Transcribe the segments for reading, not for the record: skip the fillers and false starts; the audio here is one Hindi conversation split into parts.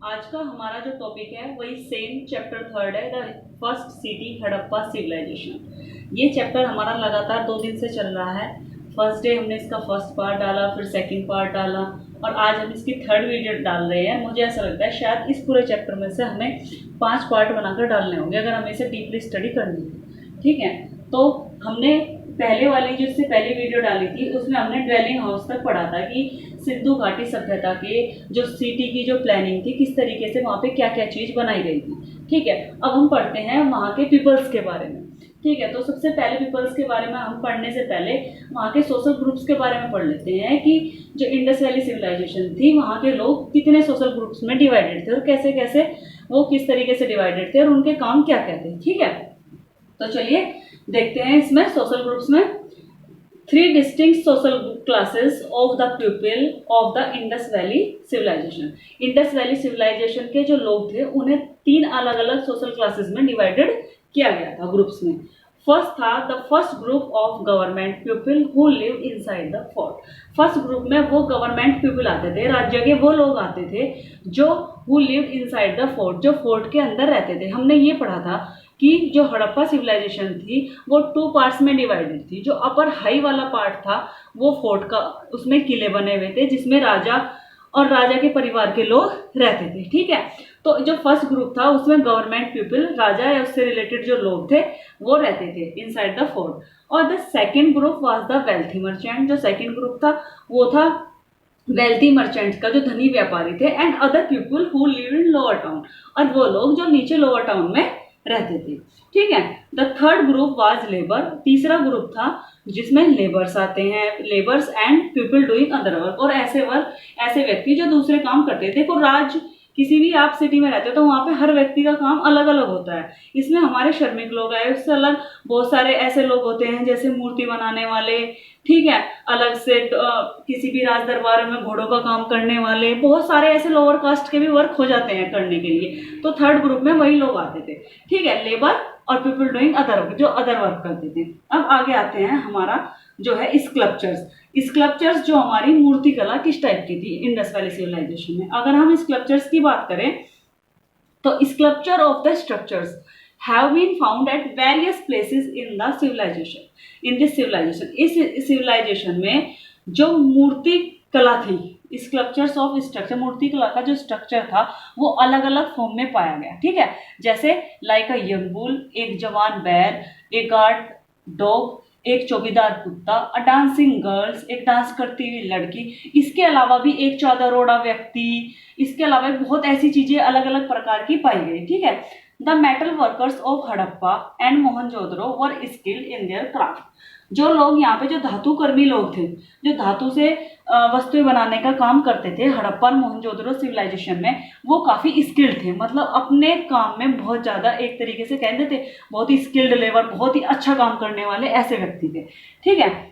आज का हमारा जो टॉपिक है वही सेम चैप्टर थर्ड है, the first city Harappa civilisation. ये चैप्टर हमारा लगातार 2 दिन से चल रहा है। फर्स्ट डे हमने इसका फर्स्ट पार्ट डाला, फिर सेकंड पार्ट डाला और आज हम इसकी थर्ड वीडियो डाल रहे हैं। मुझे ऐसा लगता है शायद इस पूरे चैप्टर में से हमें 5 पार्ट बनाकर डालने होंगे अगर हमें इसे डीपली स्टडी करनी है। ठीक है, तो हमने पहले वाली जो इससे पहली वीडियो डाली थी उसमें हमने ड्वेलिंग हाउस तक पढ़ा था कि सिंधु घाटी सभ्यता के जो सिटी की जो प्लानिंग थी, किस तरीके से वहाँ पे क्या क्या चीज़ बनाई गई थी। ठीक है, अब हम पढ़ते हैं वहाँ के पीपल्स के बारे में। ठीक है, तो सबसे पहले पीपल्स के बारे में हम पढ़ने से पहले वहाँ के सोशल ग्रुप्स के बारे में पढ़ लेते हैं कि जो इंडस वैली सिविलाइजेशन थी वहाँ के लोग कितने सोशल ग्रुप्स में डिवाइडेड थे और कैसे कैसे वो किस तरीके से डिवाइडेड थे और उनके काम क्या क्या थे। ठीक है, तो चलिए देखते हैं इसमें सोशल ग्रुप्स में 3 distinct social classes of the people of the Indus valley civilisation. Indus valley civilisation के जो लोग थे उन्हें 3 अलग अलग सोशल क्लासेस में डिवाइडेड किया गया था ग्रुप्स में। फर्स्ट था the first group of government people who live inside the fort. First group में वो गवर्नमेंट पीपल आते थे, राज्य के वो लोग आते थे जो who live inside the fort, जो फोर्ट के अंदर रहते थे। हमने ये पढ़ा था कि जो हड़प्पा सिविलाइजेशन थी वो 2 पार्ट्स में डिवाइडेड थी। जो अपर हाई वाला पार्ट था वो फोर्ट का, उसमें किले बने हुए थे जिसमें राजा और राजा के परिवार के लोग रहते थे। ठीक है, तो जो फर्स्ट ग्रुप था उसमें गवर्नमेंट पीपल, राजा या उससे रिलेटेड जो लोग थे वो रहते थे इनसाइड द फोर्ट। और the second group was the wealthy merchant. जो सेकेंड ग्रुप था वो था वेल्थी मर्चेंट्स का, जो धनी व्यापारी थे। And other people who live in lower town, और वो लोग जो नीचे लोअर टाउन में रहते थे। ठीक है, the third group was labour. तीसरा ग्रुप था जिसमें लेबर्स आते हैं, labours and people doing other work, और ऐसे व्यक्ति जो दूसरे काम करते थे। को किसी भी आप सिटी में रहते हो तो वहाँ पे हर व्यक्ति का काम अलग अलग होता है। इसमें हमारे श्रमिक लोग आए, उससे अलग बहुत सारे ऐसे लोग होते हैं जैसे मूर्ति बनाने वाले। ठीक है, अलग से किसी भी राज दरबार में घोड़ों का काम करने वाले, बहुत सारे ऐसे लोअर कास्ट के भी वर्क हो जाते हैं करने के लिए। तो थर्ड ग्रुप में वही लोग आते थे। ठीक है, लेबर और पीपल डूइंग अदर वर्क, जो अदर वर्क करते थे। अब आगे आते हैं हमारा जो है स्कल्पचर्स। स्कल्पचर्स जो हमारी मूर्ति कला किस टाइप की थी इंडस वैली सिविलाइजेशन में। अगर हम स्कल्पचर्स की बात करें तो sculpture of the structures have been found at various places in the civilization. In this civilization, इस civilization में जो मूर्ति कला थी, स्कल्पचर्स ऑफ स्ट्रक्चर, मूर्ति कला का जो स्ट्रक्चर था वो अलग अलग फॉर्म में पाया गया। ठीक है, जैसे लाइक अ यंग बुल, एक जवान बैर, एक गार्ड डॉग, एक चौकीदार कुत्ता, अ डांसिंग गर्ल्स, एक डांस करती हुई लड़की, इसके अलावा भी एक चादरोड़ा व्यक्ति, इसके अलावा बहुत ऐसी चीजें अलग अलग प्रकार की पाई गई। ठीक है, the metal workers of Harappa and Mohenjodaro were skilled in their craft. जो लोग यहाँ पे जो धातु कर्मी लोग थे, जो धातु से वस्तुएं बनाने का काम करते थे हड़प्पा और मोहनजोदड़ो सिविलाइजेशन में, वो काफी स्किल्ड थे। मतलब अपने काम में बहुत ज्यादा, एक तरीके से कहते थे बहुत ही स्किल्ड लेबर, बहुत ही अच्छा काम करने वाले ऐसे व्यक्ति थे। ठीक है,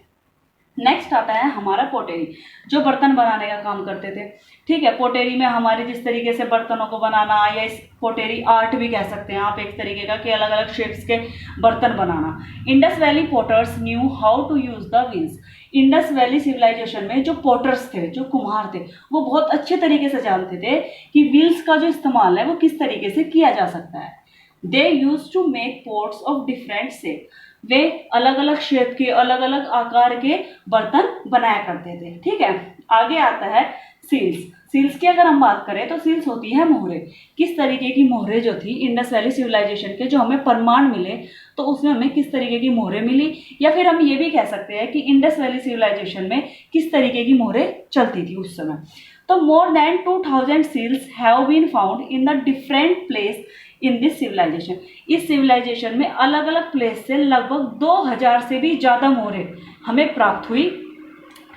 नेक्स्ट आता है हमारा पोटेरी, जो बर्तन बनाने का काम करते थे। ठीक है, पोटेरी में हमारे जिस तरीके से बर्तनों को बनाना, या इस पोटेरी आर्ट भी कह सकते हैं आप एक तरीके का, कि अलग अलग शेप्स के बर्तन बनाना। Indus Valley potters knew how to use the wheels. Indus valley civilisation में जो पोटर्स थे, जो कुम्हार थे, वो बहुत अच्छे तरीके से जानते थे कि व्हील्स का जो इस्तेमाल है वो किस तरीके से किया जा सकता है। They use to make pots of different shape. वे अलग अलग शेप के, अलग अलग आकार के बर्तन बनाया करते थे। ठीक है, आगे आता है सील्स। सील्स की अगर हम बात करें तो सील्स होती है मोहरे। किस तरीके की मोहरे जो थी इंडस वैली सिविलाइजेशन के, जो हमें प्रमाण मिले तो उसमें हमें किस तरीके की मोहरे मिली, या फिर हम ये भी कह सकते हैं कि इंडस वैली सिविलाइजेशन में किस तरीके की मोहरे चलती थी उस समय। तो more than 2000 seals have been found in the different place in this civilisation. इस सिविलाइजेशन में अलग अलग प्लेस से लगभग 2000 से भी ज्यादा मोहरे हमें प्राप्त हुई।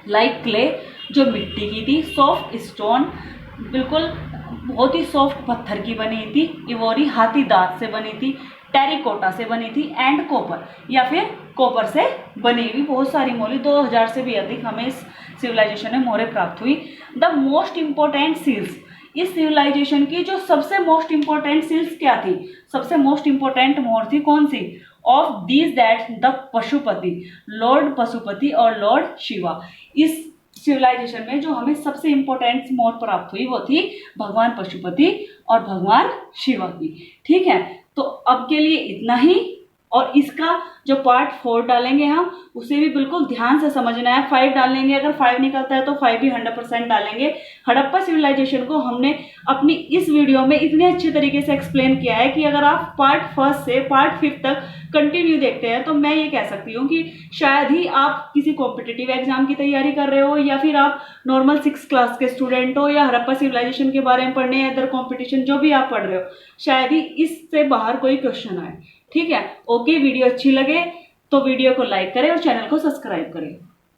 लाइक क्ले, जो मिट्टी की थी, सॉफ्ट स्टोन, बिल्कुल बहुत ही सॉफ्ट पत्थर की बनी थी, इवोरी हाथी दांत से बनी थी, टेरिकोटा से बनी थी, एंड कॉपर, या फिर कॉपर से बनी हुई बहुत सारी मोहरे, 2000 से भी अधिक हमें इस सिविलाइजेशन में मोहरे प्राप्त हुई। द मोस्ट इंपॉर्टेंट सील्स, इस सिविलाइजेशन की जो सबसे मोस्ट इंपॉर्टेंट सील्स क्या थी, सबसे मोस्ट इंपॉर्टेंट मोहर थी कौन सी, of these that the Pashupati, Lord Pashupati और लॉर्ड शिवा। इस सिविलाइजेशन में जो हमें सबसे इम्पोर्टेंट मोर प्राप्त हुई वो थी भगवान पशुपति और भगवान शिवा की। ठीक है, तो अब के लिए इतना ही। और इसका जो पार्ट 4 डालेंगे हम, उसे भी बिल्कुल ध्यान से समझना है। 5 डालेंगे, अगर 5 निकलता है तो 5 भी 100% डालेंगे। हड़प्पा सिविलाइजेशन को हमने अपनी इस वीडियो में इतने अच्छे तरीके से एक्सप्लेन किया है कि अगर आप पार्ट 1 से पार्ट 5 तक कंटिन्यू देखते हैं तो मैं ये कह सकती हूँ कि शायद ही आप किसी कॉम्पिटिटिव एग्जाम की तैयारी कर रहे हो, या फिर आप नॉर्मल 6th क्लास के स्टूडेंट हो, या हड़प्पा सिविलाइजेशन के बारे में पढ़ने, अदर कॉम्पिटिशन जो भी आप पढ़ रहे हो, शायद ही इससे बाहर कोई क्वेश्चन आए। ठीक है, ओके, वीडियो अच्छी लगे तो वीडियो को लाइक करें और चैनल को सब्सक्राइब करें।